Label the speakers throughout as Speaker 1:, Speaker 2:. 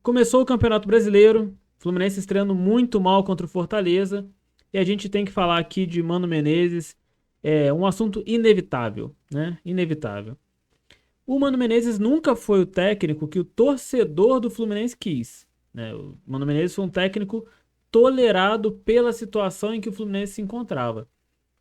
Speaker 1: Começou o Campeonato Brasileiro, Fluminense estreando muito mal contra o Fortaleza, e a gente tem que falar aqui de Mano Menezes, um assunto inevitável, né? Inevitável. O Mano Menezes nunca foi o técnico que o torcedor do Fluminense quis, né? O Mano Menezes foi um técnico tolerado pela situação em que o Fluminense se encontrava.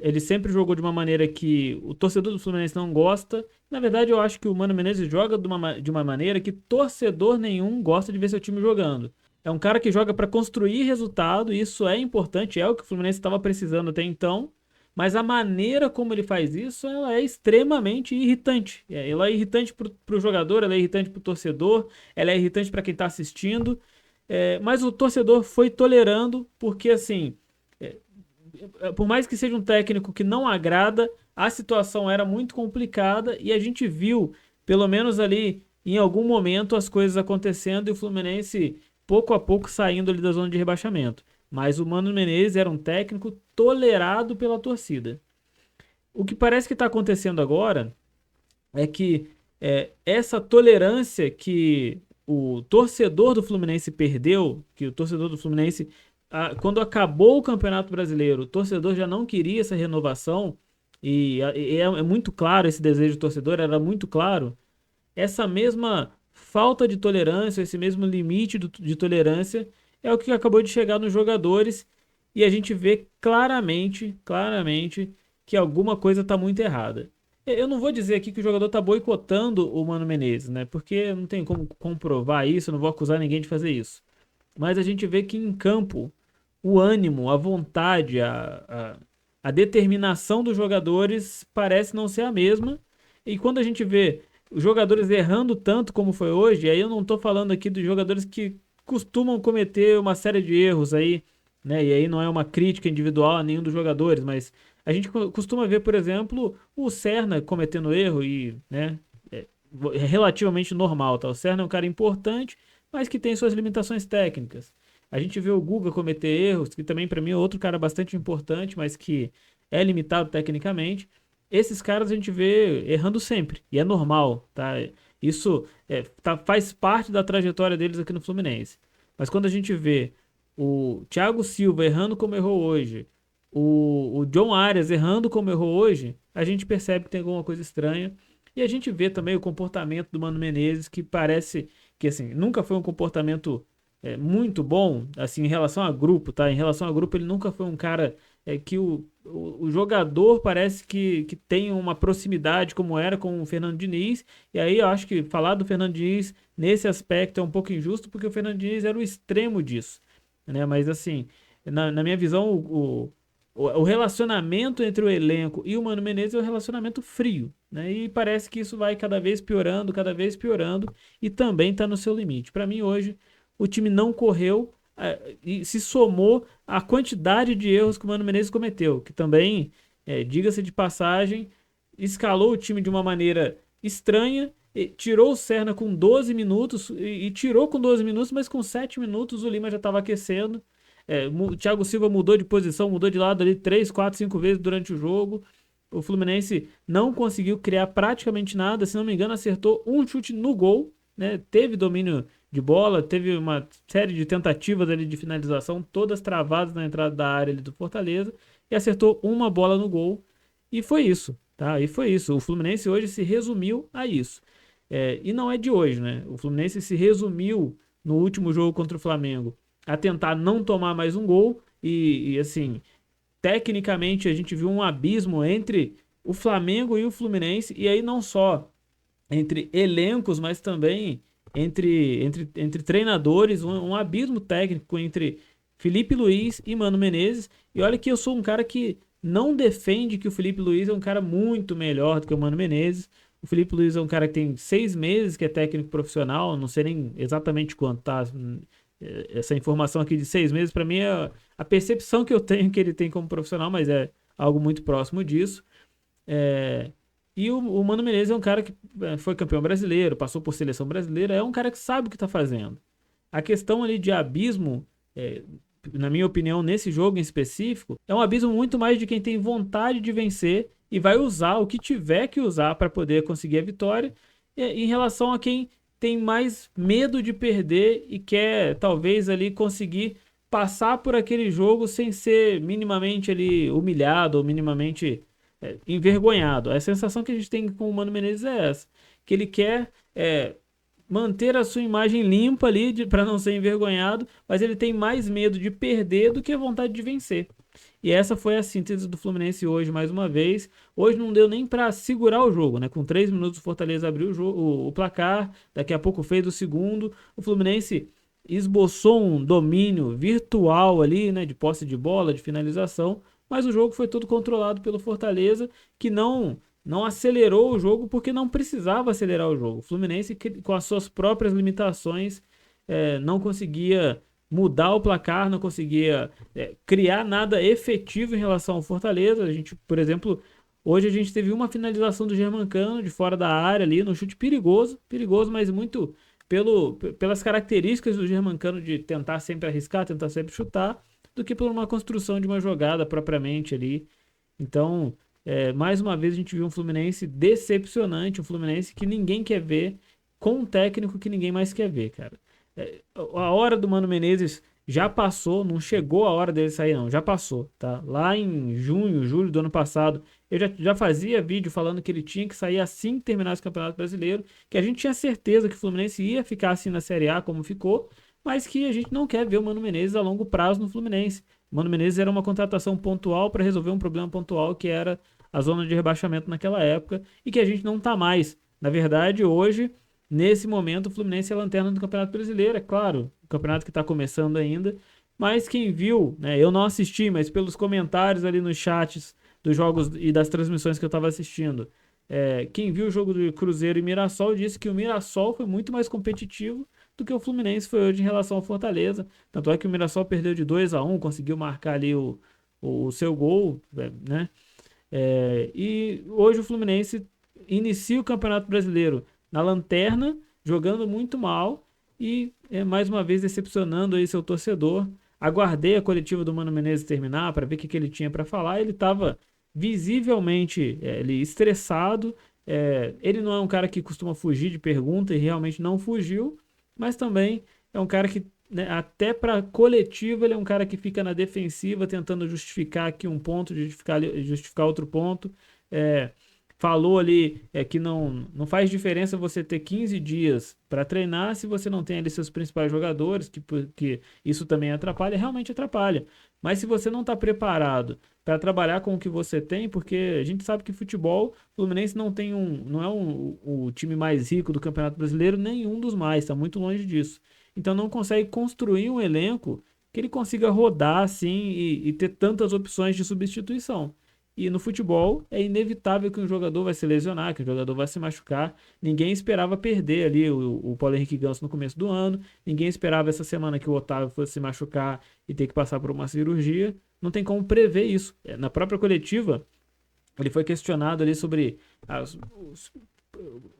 Speaker 1: Ele sempre jogou de uma maneira que o torcedor do Fluminense não gosta. Na verdade, eu acho que o Mano Menezes joga de uma maneira que torcedor nenhum gosta de ver seu time jogando. É um cara que joga para construir resultado, e isso é importante, é o que o Fluminense estava precisando até então. Mas a maneira como ele faz isso, ela é extremamente irritante. Ela é irritante para o jogador, ela é irritante para o torcedor, ela é irritante para quem está assistindo. Mas o torcedor foi tolerando, porque assim, por mais que seja um técnico que não agrada, a situação era muito complicada e a gente viu, pelo menos ali, em algum momento, as coisas acontecendo e o Fluminense pouco a pouco saindo ali da zona de rebaixamento. Mas o Mano Menezes era um técnico tolerado pela torcida. O que parece que está acontecendo agora é que essa tolerância que o torcedor do Fluminense perdeu, que o torcedor do Fluminense, quando acabou o Campeonato Brasileiro, o torcedor já não queria essa renovação, e é muito claro esse desejo do torcedor, era muito claro. Essa mesma falta de tolerância, esse mesmo limite de tolerância, é o que acabou de chegar nos jogadores, e a gente vê claramente, claramente, que alguma coisa está muito errada. Eu não vou dizer aqui que o jogador está boicotando o Mano Menezes, né? Porque não tem como comprovar isso, eu não vou acusar ninguém de fazer isso. Mas a gente vê que em campo o ânimo, a vontade, a determinação dos jogadores parece não ser a mesma. E quando a gente vê os jogadores errando tanto como foi hoje, aí eu não estou falando aqui dos jogadores que costumam cometer uma série de erros aí, né? E aí não é uma crítica individual a nenhum dos jogadores, mas a gente costuma ver, por exemplo, o Serna cometendo erro e, né, é relativamente normal, tá? O Serna é um cara importante, mas que tem suas limitações técnicas. A gente vê o Guga cometer erros, que também para mim é outro cara bastante importante, mas que é limitado tecnicamente. Esses caras a gente vê errando sempre, e é normal, tá? Isso faz parte da trajetória deles aqui no Fluminense. Mas quando a gente vê o Thiago Silva errando como errou hoje, o John Arias errando como errou hoje, a gente percebe que tem alguma coisa estranha. E a gente vê também o comportamento do Mano Menezes, que parece que assim, nunca foi um comportamento muito bom, assim, em relação a grupo, tá? Em relação a grupo, ele nunca foi um cara que o jogador parece que tem uma proximidade como era com o Fernando Diniz. E aí eu acho que falar do Fernando Diniz nesse aspecto é um pouco injusto, porque o Fernando Diniz era o extremo disso, né? Mas assim, na minha visão, o relacionamento entre o elenco e o Mano Menezes é um relacionamento frio, né? E parece que isso vai cada vez piorando, e também está no seu limite. Para mim, hoje, o time não correu e se somou à quantidade de erros que o Mano Menezes cometeu, que também, diga-se de passagem, escalou o time de uma maneira estranha, tirou o Serna com 12 minutos, e tirou com 12 minutos, mas com 7 minutos o Lima já estava aquecendo. O Thiago Silva mudou de posição, mudou de lado ali 3, 4, 5 vezes durante o jogo. O Fluminense não conseguiu criar praticamente nada. Se não me engano, acertou um chute no gol, né? Teve domínio de bola, teve uma série de tentativas ali de finalização, todas travadas na entrada da área ali do Fortaleza, e acertou uma bola no gol. E foi isso, tá? E foi isso. O Fluminense hoje se resumiu a isso. E não é de hoje, né? O Fluminense se resumiu no último jogo contra o Flamengo a tentar não tomar mais um gol. E assim, tecnicamente a gente viu um abismo entre o Flamengo e o Fluminense, e aí não só entre elencos, mas também entre treinadores, um abismo técnico entre Felipe Luiz e Mano Menezes. E olha que eu sou um cara que não defende que o Felipe Luiz é um cara muito melhor do que o Mano Menezes. O Felipe Luiz é um cara que tem 6 meses que é técnico profissional, não sei nem exatamente quanto, tá? Essa informação aqui de 6 meses, para mim, é a percepção que eu tenho que ele tem como profissional, mas é algo muito próximo disso. E o Mano Menezes é um cara que foi campeão brasileiro, passou por seleção brasileira, é um cara que sabe o que está fazendo. A questão ali de abismo, na minha opinião, nesse jogo em específico, é um abismo muito mais de quem tem vontade de vencer e vai usar o que tiver que usar para poder conseguir a vitória, em relação a quem tem mais medo de perder e quer talvez ali conseguir passar por aquele jogo sem ser minimamente ali humilhado ou minimamente envergonhado. A sensação que a gente tem com o Mano Menezes é essa, que ele quer manter a sua imagem limpa ali para não ser envergonhado, mas ele tem mais medo de perder do que vontade de vencer. E essa foi a síntese do Fluminense hoje, mais uma vez. Hoje não deu nem para segurar o jogo, né? Com 3 minutos o Fortaleza abriu o placar, daqui a pouco fez o segundo. O Fluminense esboçou um domínio virtual ali, né? De posse de bola, de finalização, mas o jogo foi todo controlado pelo Fortaleza, que não acelerou o jogo porque não precisava acelerar o jogo. O Fluminense, com as suas próprias limitações, não conseguia mudar o placar, não conseguia criar nada efetivo em relação ao Fortaleza. A gente, por exemplo, hoje a gente teve uma finalização do Germancano de fora da área ali, no chute perigoso, mas muito pelas características do Germancano de tentar sempre arriscar, tentar sempre chutar, do que por uma construção de uma jogada propriamente ali. Então, mais uma vez a gente viu um Fluminense decepcionante, um Fluminense que ninguém quer ver, com um técnico que ninguém mais quer ver, cara. A hora do Mano Menezes já passou, não chegou a hora dele sair não, já passou, tá? Lá em junho, julho do ano passado, eu já fazia vídeo falando que ele tinha que sair assim que terminasse o Campeonato Brasileiro, que a gente tinha certeza que o Fluminense ia ficar assim na Série A como ficou, mas que a gente não quer ver o Mano Menezes a longo prazo no Fluminense. O Mano Menezes era uma contratação pontual para resolver um problema pontual que era a zona de rebaixamento naquela época e que a gente não tá mais. Na verdade, hoje, nesse momento, o Fluminense é a lanterna do Campeonato Brasileiro, é claro, o campeonato que está começando ainda, mas quem viu, né, eu não assisti, mas pelos comentários ali nos chats dos jogos e das transmissões que eu estava assistindo, quem viu o jogo do Cruzeiro e Mirassol disse que o Mirassol foi muito mais competitivo do que o Fluminense foi hoje em relação ao Fortaleza. Tanto é que o Mirassol perdeu de 2-1, conseguiu marcar ali o seu gol, né? E hoje o Fluminense inicia o Campeonato Brasileiro na lanterna, jogando muito mal e mais uma vez decepcionando aí seu torcedor. Aguardei a coletiva do Mano Menezes terminar para ver o que ele tinha para falar. Ele estava visivelmente estressado. Ele não é um cara que costuma fugir de pergunta e realmente não fugiu, mas também é um cara que, né, até para coletiva, ele é um cara que fica na defensiva, tentando justificar aqui um ponto, justificar outro ponto. Falou ali que não faz diferença você ter 15 dias para treinar se você não tem ali seus principais jogadores, que isso também atrapalha, realmente atrapalha. Mas se você não está preparado para trabalhar com o que você tem, porque a gente sabe que futebol, o Fluminense não é o time mais rico do Campeonato Brasileiro, nenhum dos mais, está muito longe disso. Então não consegue construir um elenco que ele consiga rodar assim e ter tantas opções de substituição. E no futebol é inevitável que um jogador vai se lesionar, que um jogador vai se machucar. Ninguém esperava perder ali o Paulo Henrique Ganso no começo do ano. Ninguém esperava essa semana que o Otávio fosse se machucar e ter que passar por uma cirurgia. Não tem como prever isso. Na própria coletiva, ele foi questionado ali sobre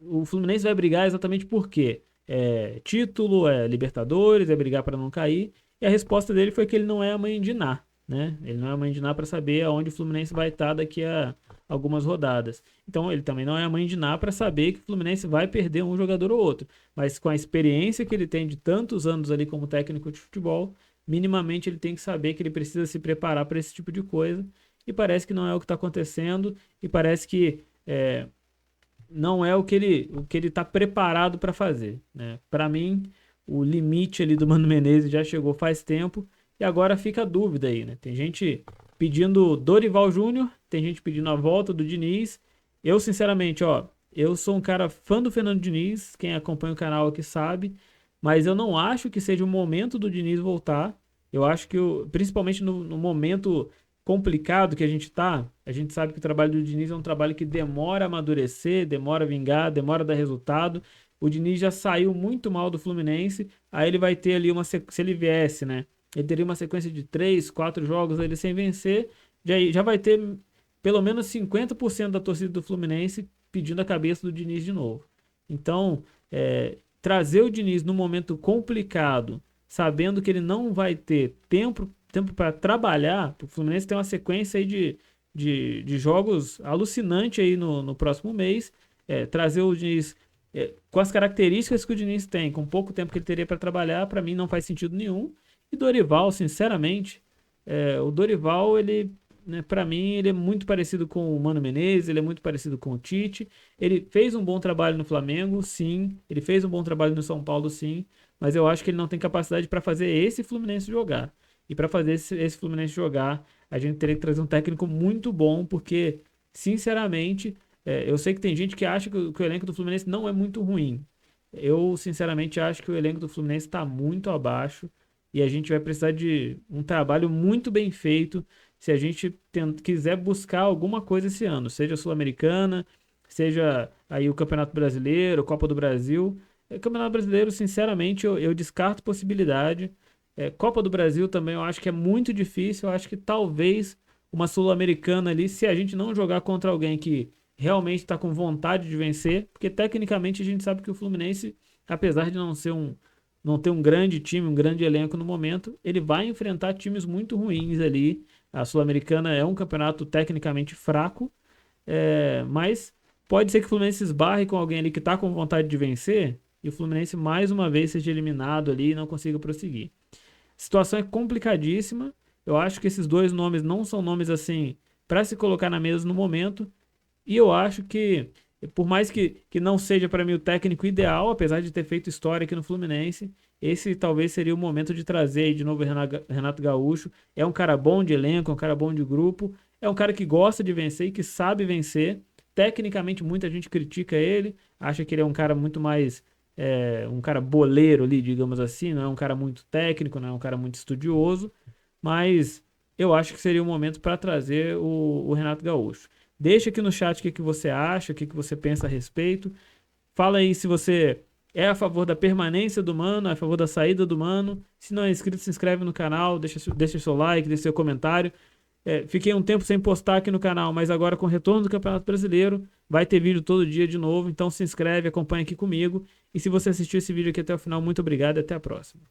Speaker 1: o Fluminense vai brigar exatamente por quê? Título, Libertadores, brigar para não cair. E a resposta dele foi que ele não é a mãe de Ná, né? Ele não é a mãe de Ná para saber aonde o Fluminense vai estar daqui a algumas rodadas. Então ele também não é a mãe de Ná para saber que o Fluminense vai perder um jogador ou outro. Mas com a experiência que ele tem de tantos anos ali como técnico de futebol, minimamente ele tem que saber que ele precisa se preparar para esse tipo de coisa. E parece que não é o que está acontecendo. E parece que não é o que ele está preparado para fazer, né? Para mim, o limite ali do Mano Menezes já chegou faz tempo e agora fica a dúvida aí, né? Tem gente pedindo Dorival Júnior, tem gente pedindo a volta do Diniz. Eu, sinceramente, eu sou um cara fã do Fernando Diniz, quem acompanha o canal aqui sabe, mas eu não acho que seja o momento do Diniz voltar. Eu acho que, principalmente no momento complicado que a gente tá, a gente sabe que o trabalho do Diniz é um trabalho que demora a amadurecer, demora a vingar, demora a dar resultado. O Diniz já saiu muito mal do Fluminense, aí ele vai ter ali se ele viesse, né? Ele teria uma sequência de 3, 4 jogos ele sem vencer, já vai ter pelo menos 50% da torcida do Fluminense pedindo a cabeça do Diniz de novo. Então, trazer o Diniz num momento complicado, sabendo que ele não vai ter tempo para trabalhar, o Fluminense tem uma sequência aí de jogos alucinante aí no próximo mês. Trazer o Diniz com as características que o Diniz tem, com pouco tempo que ele teria para trabalhar, para mim não faz sentido nenhum. E Dorival, sinceramente, o Dorival, ele, né, para mim, ele é muito parecido com o Mano Menezes, ele é muito parecido com o Tite. Ele fez um bom trabalho no Flamengo, sim. Ele fez um bom trabalho no São Paulo, sim. Mas eu acho que ele não tem capacidade para fazer esse Fluminense jogar. E para fazer esse Fluminense jogar, a gente teria que trazer um técnico muito bom, porque, sinceramente, eu sei que tem gente que acha que o elenco do Fluminense não é muito ruim. Eu, sinceramente, acho que o elenco do Fluminense está muito abaixo e a gente vai precisar de um trabalho muito bem feito se a gente quiser buscar alguma coisa esse ano, seja Sul-Americana, seja aí o Campeonato Brasileiro, Copa do Brasil. Campeonato Brasileiro, sinceramente, eu descarto possibilidade. Copa do Brasil também eu acho que é muito difícil. Eu acho que talvez uma Sul-Americana ali, se a gente não jogar contra alguém que realmente está com vontade de vencer, porque tecnicamente a gente sabe que o Fluminense, apesar de não ter um grande time, um grande elenco no momento, ele vai enfrentar times muito ruins ali. A Sul-Americana é um campeonato tecnicamente fraco, mas pode ser que o Fluminense esbarre com alguém ali que está com vontade de vencer e o Fluminense mais uma vez seja eliminado ali e não consiga prosseguir. A situação é complicadíssima. Eu acho que esses dois nomes não são nomes assim para se colocar na mesa no momento. E eu acho que, por mais que não seja para mim o técnico ideal, apesar de ter feito história aqui no Fluminense, esse talvez seria o momento de trazer aí de novo o Renato Gaúcho. É um cara bom de elenco, é um cara bom de grupo, é um cara que gosta de vencer e que sabe vencer. Tecnicamente, muita gente critica ele, acha que ele é um cara muito mais. Um cara boleiro ali, digamos assim, não é um cara muito técnico, não é um cara muito estudioso, mas eu acho que seria o momento para trazer o Renato Gaúcho. Deixa aqui no chat o que você acha, o que você pensa a respeito. Fala aí se você é a favor da permanência do Mano, é a favor da saída do Mano. Se não é inscrito, se inscreve no canal, deixa seu like, deixa seu comentário. Fiquei um tempo sem postar aqui no canal, mas agora com o retorno do Campeonato Brasileiro, vai ter vídeo todo dia de novo. Então se inscreve, acompanha aqui comigo. E se você assistiu esse vídeo aqui até o final, muito obrigado e até a próxima.